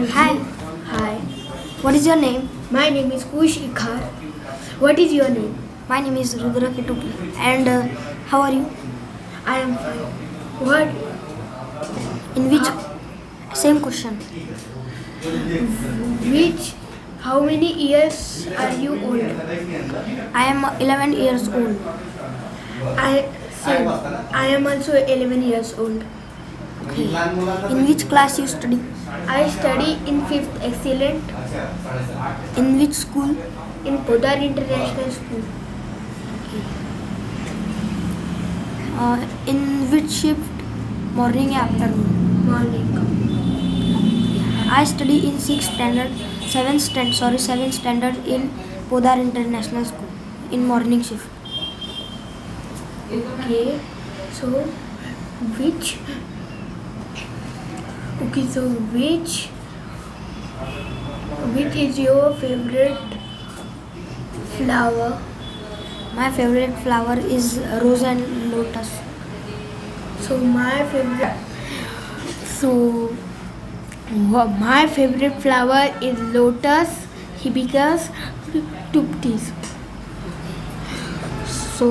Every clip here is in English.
Hi, Hi, what is your name? my name is Kush Ikhar. What is your name? My name is Rudra Ketukli. And how are you? I am fine. What? In which? Same question. Which? How many years are you old? I am 11 years old. I same. I am also 11 years old. Okay. In which class you study? I study in 5th Excellent In which school? in Podar International School. In which shift? Morning or afternoon? Morning. I study in 6th standard, 7th standard in Podar International School in morning shift. Okay. So, which? Okay. So, which is your favorite flower? My favorite flower is rose and lotus. So my favorite flower is lotus hibiscus tuptis. So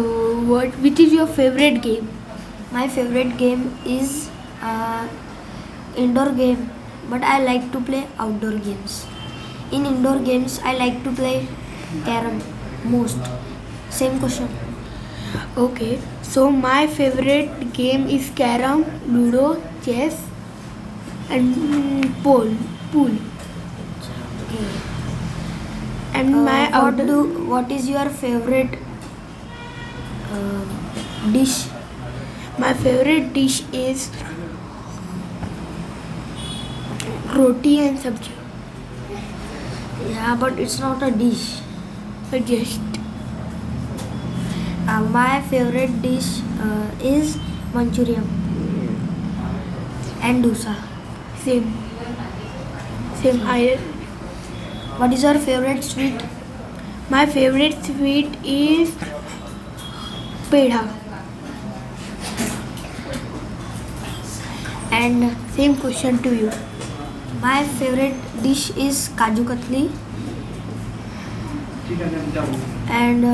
which is your favorite game? My favorite game is indoor game, but I like to play outdoor games. In indoor games, I like to play carom most. Same question. Okay, so my favorite game is carom, ludo, chess, and pool. Okay. And my What is your favorite dish? my favorite dish is roti and sabji. Yeah, but it's not a dish. Just My favorite dish is Manchurian and dosa. same. What is your favorite sweet? My favorite sweet is pedha. And same question to you. My favorite dish is Kaju Katli and